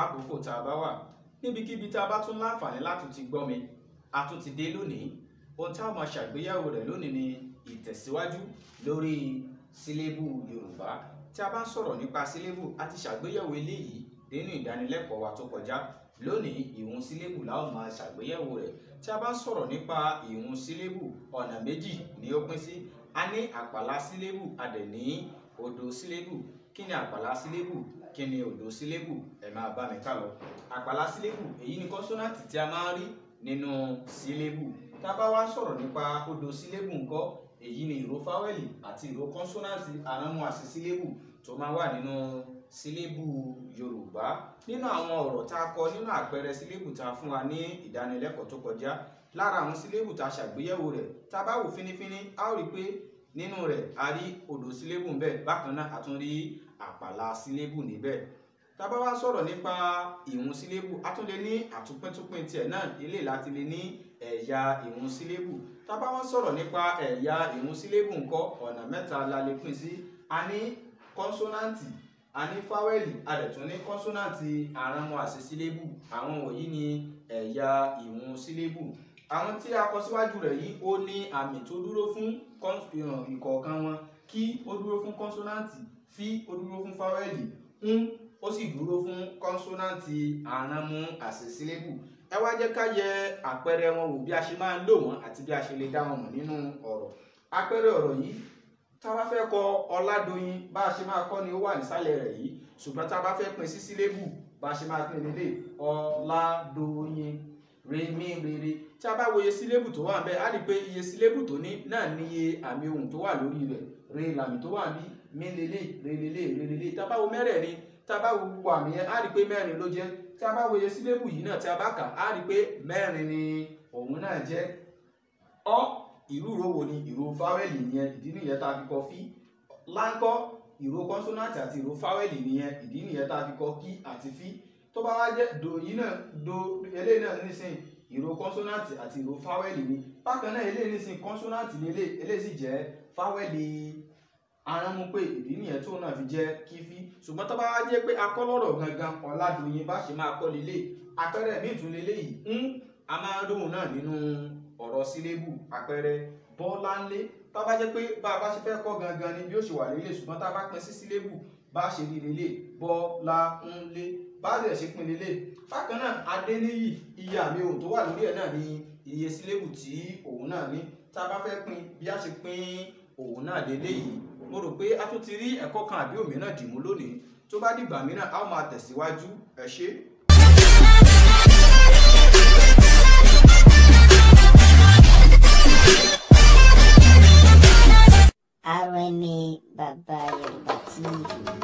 lákòókò tá a bá wà níbikíbi tá a bá tún láǹfààní láti ti gbọ́ mi a tún ti dé lónìí. Ohun tá a máa ṣàgbéyẹ̀wò rẹ̀ lónìí ni ìtẹ̀síwájú lórí sílébù Yorùbá. Tí a bá ń sọ̀rọ̀ nípa sílébù, a ti ṣàgbéyẹ̀wò eléyìí nínú ìdánilẹ́kọ̀ọ́ wa tó kọjá. Lónìí ìhun sílébù la ó máa ṣàgbéyẹ̀wò rẹ̀. Tí a bá ń sọ̀rọ̀ nípa ìhun sílébù, ọ̀nà méjì ni ó pín sí. A ní àpàlà sílébù, a dẹ̀ ní odò sílébù. Kí ni àpàlà sílébù? Kí ni odò sílébù? Ẹ máa bá mi ká lọ. Àpàlà sílébù, èyí ni kọ́nsọ́nàtì tí a máa ń rí nínú sílébù. Tá a bá wá sọ̀rọ̀ nípa odò sílébù ńkọ́, èyí ni ìró fáwẹ́lì àti ìró kọ́nsọ́nàtì àránmú-àsè sílébù tó máa wà nínú sílébù Yorùbá. Nínú àwọn ọ̀rọ̀ tá a kọ nínú àpẹẹrẹ sílébù tá a fún wa ní ìdánilẹ́kọ̀ọ́ tó kọjá, lára àwọn sílébù tá a ṣàgbéyẹ̀wò rẹ̀, tá a bá wò fínífíní, a ó rí pé nínú rẹ̀ a rí odò sílébù ńbẹ̀, bákan náà a tún rí àpàlà sílébù níbẹ̀. Tá a bá wá sọ̀rọ̀ nípa ìhun sílébù, a tún lè ní àtúnpíntúnpín tiẹ̀ náà, eléyìí láti lè ní ẹ̀yà ìhun sílébù. Tá a bá wá sọ̀rọ̀ nípa ẹ̀yà ìhun sílébù ńkọ́, ọ̀nà mẹ́ta la lè pín sí. A ní kọ́nsọ́nàtì, a ní fáwẹ́lì, a dẹ̀ tún ní kọ́nsọ́nàtì àránmú-àsè sílébù. Àwọn wọ̀nyí ni ẹ̀yà ìhun sílébù. Àwọn tí a kọ síwájú rẹ̀ yìí ó ní àmì tó dúró fún ìkọ̀ọ̀kan wọn. Kí ó dúró fún kọ́nsọ́nàtì, fí ó dúró fún fáwẹ́lì, ó sì dúró fún kọ́nsọ́nàtì àránmú-àsè sílébù. Ẹ wá jẹ́ ká yẹ àpẹẹrẹ wọn wò, bí a ṣe máa ń lò wọ́n àti bí a ṣe lè dá wọn mọ̀ nínú ọ̀rọ̀. Àpẹẹrẹ ọ̀rọ̀ yìí, tá a bá fẹ́ kọ Ọládòyin, bá a ṣe máa kọ ni ó wà nísàlẹ̀ rẹ̀ yìí. Ṣùgbọ́n tá a bá fẹ́ pín sí sílébù, bá a ṣe máa pín nílé Ọládòyin, rèmí rere. Tí a bá wo iye sílébù tó wà ńbẹ̀, a rí pé iye sílébù tó ní náà ní iye àmì ohùn tó wà lórí rẹ̀. Re làmì tó wà bí, mí lélẹ̀, re lélẹ̀, re lélẹ̀. Tá a bá wo mẹ́rẹ̀ẹ̀rin, tá a bá wo gbogbo àmì yẹn, a rí pé mẹ́rin ló jẹ́. Tí a bá wo iye sílébù yìí náà, tí a bá kà, a rí pé mẹ́rin ni òun náà jẹ́. Ìrú ìró wo ni? Ìró fáwẹ́lì nìyẹn, ìdí nìyẹn tá a fi kọ fí. Láńkọ́, ìró kọ́nsọ́nàtì àti ìró fáwẹ́lì nìyẹn, ìdí nìyẹn tá a fi kọ kí àti fí. Tó bá wá jẹ́ dò yìí náà, dò eléyìí náà nísìnyí, ìró kọ́nsọ́nàtì àti ìró fáwẹ́lì ni. Bákan náà eléyìí nísìnyí kọ́nsọ́nàtì lélẹ̀, eléyìí sì jẹ́ fáwẹ́lì aránmúpé, ìdí nìyẹn tó náà fi jẹ́ kí fí. Ṣùgbọ́n tó bá wá jẹ́ pé akọ́lọ́rọ̀ gangan Ọládòyin bá ṣe máa kọ́ lélẹ̀. Àpẹẹrẹ míì tún lélẹ́yìí, a máa ń lóhùn náà nínú ọ̀rọ̀ sílébù. Àpẹẹrẹ Bọ́láńlé, tá a bá jẹ́ pé bá a bá ṣe fẹ́ kọ́ gangan ni bí ó ṣe wà lélẹ̀, ṣùgbọ́n tá a bá pín sí sílébù, bá a ṣe rí lélẹ̀ Bọ́láńlé, bá a dẹ̀ ṣe pín lélẹ̀. Bákan náà Adéníyì, iye àmì ohùn tó wà lórí ẹ̀ náà ni iye sílébù tí òun náà ní. Tá a bá fẹ́ pín bí a ṣe pín òun náà lélẹ́yìí. Mo rò pé a tún ti rí ẹ̀kọ́ kan àbí òmíràn dìmú lónìí. Tó bá dìgbà mìíràn, a ó máa tẹ̀síwájú. Ẹ ṣé. RMA Baba Yorùbá TV.